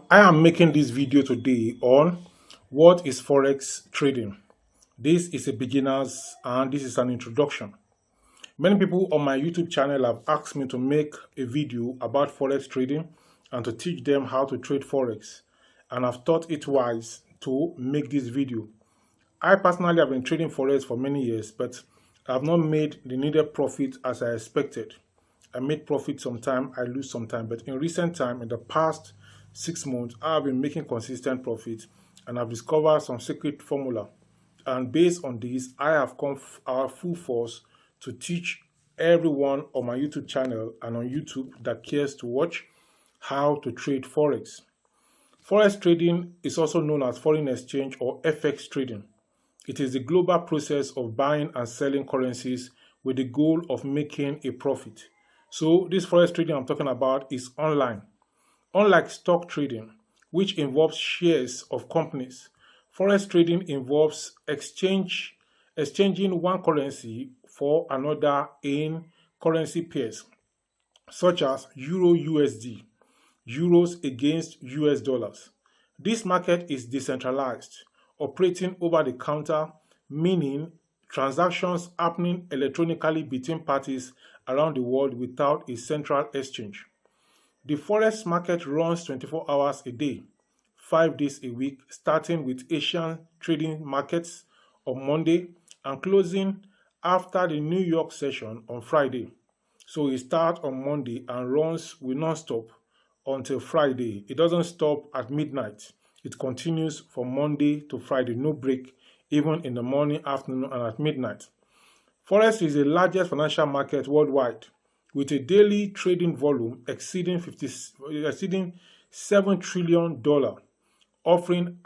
I am making this video today on what is Forex trading. This is a beginner's and this is an introduction. Many people on my YouTube channel have asked me to make a video about Forex trading and to teach them how to trade Forex. And I've thought it wise to make this video. I personally have been trading Forex for many years, but I have not made the needed profit as I expected. I made profit sometime, I lose sometime, but in recent time, in the past 6 months, I have been making consistent profit and I've discovered some secret formula. And based on this, I have come full force to teach everyone on my YouTube channel and on YouTube that cares to watch how to trade Forex. Forex trading is also known as foreign exchange or FX trading. It is the global process of buying and selling currencies with the goal of making a profit. So this forex trading I'm talking about is online. Unlike stock trading, which involves shares of companies, forex trading involves exchanging one currency for another in currency pairs, such as Euro USD, Euros against US dollars. This market is decentralized, operating over the counter, meaning transactions happening electronically between parties around the world without a central exchange. The forex market runs 24 hours a day, 5 days a week, starting with Asian trading markets on Monday and closing after the New York session on Friday. So it starts on Monday and runs with non-stop until Friday. It doesn't stop at midnight. It continues from Monday to Friday, no break, even in the morning, afternoon, and at midnight. Forex is the largest financial market worldwide, with a daily trading volume exceeding $7 trillion, offering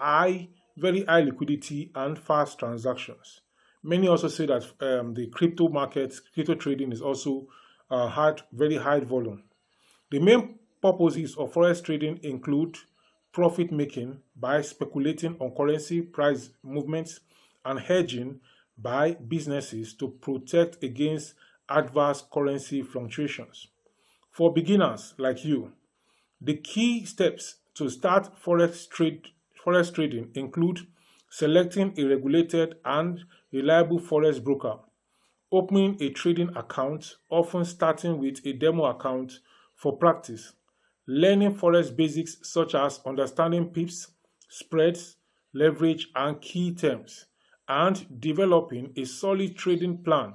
very high liquidity and fast transactions. Many also say that the crypto market, crypto trading is also had very high volume. The main purposes of forex trading include profit making by speculating on currency price movements and hedging by businesses to protect against adverse currency fluctuations. For beginners like you, the key steps to start forex trading include selecting a regulated and reliable forex broker, opening a trading account, often starting with a demo account for practice, learning forex basics such as understanding pips, spreads, leverage, and key terms, and developing a solid trading plan,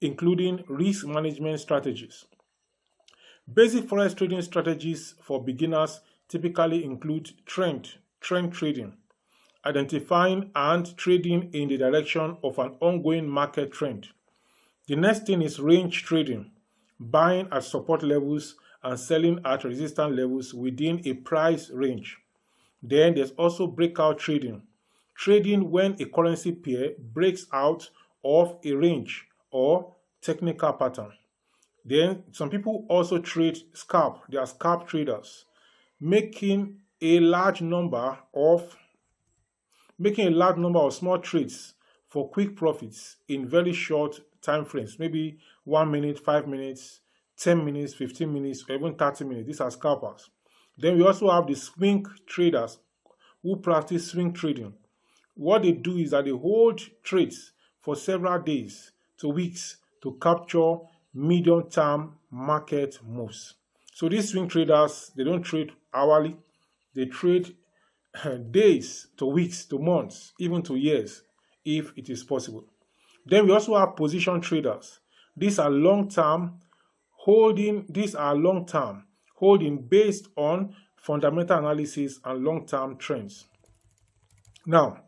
including risk management strategies. Basic forex trading strategies for beginners typically include trend trading, identifying and trading in the direction of an ongoing market trend. The next thing is range trading, buying at support levels and selling at resistance levels within a price range. Then there's also breakout trading, trading when a currency pair breaks out of a range or technical pattern. Then some people also trade scalp. They are scalp traders, making a large number of small trades for quick profits in very short time frames, maybe 1 minute, 5 minutes, 10 minutes, 15 minutes, or even 30 minutes. These are scalpers. Then we also have the swing traders who practice swing trading. What they do is that they hold trades for several days to weeks to capture medium-term market moves. So these swing traders, they don't trade hourly, they trade days to weeks to months, even to years, if it is possible. Then we also have position traders. These are long-term holding based on fundamental analysis and long-term trends. Now,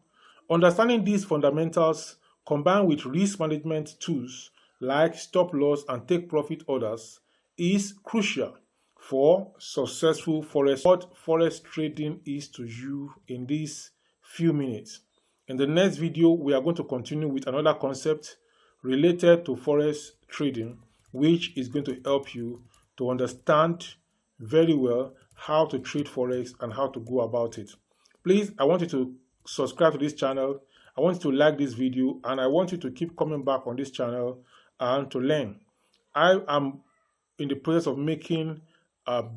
understanding these fundamentals combined with risk management tools like stop loss and take profit orders is crucial for successful forex. What forex trading is to you in these few minutes. In the next video, we are going to continue with another concept related to forex trading, which is going to help you to understand very well how to trade forex and how to go about it. Please, I want you to subscribe to this channel. I want you to like this video, and I want you to keep coming back on this channel and to learn. I am in the process of making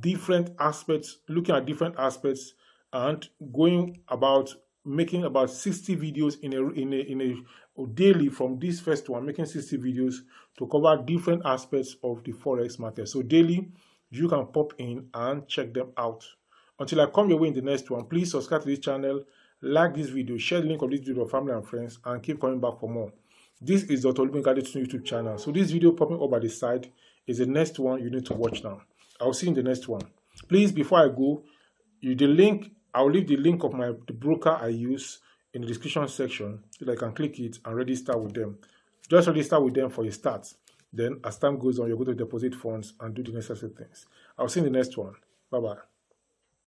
different aspects, looking at different aspects, and going about making about 60 videos in a daily. From this first one, making 60 videos to cover different aspects of the forex market. So daily you can pop in and check them out. Until I come your way in the next one, please subscribe to this channel, like this video, share the link of this video with family and friends, and keep coming back for more. This is Dr. Olubenga Adetritun YouTube channel. So this video popping up by the side is the next one you need to watch now. I'll see you in the next one. Please, before I go, I'll leave the link of the broker I use in the description section so that I can click it and register with them. Just register with them for a start. Then as time goes on, you're going to deposit funds and do the necessary things. I'll see you in the next one. Bye-bye.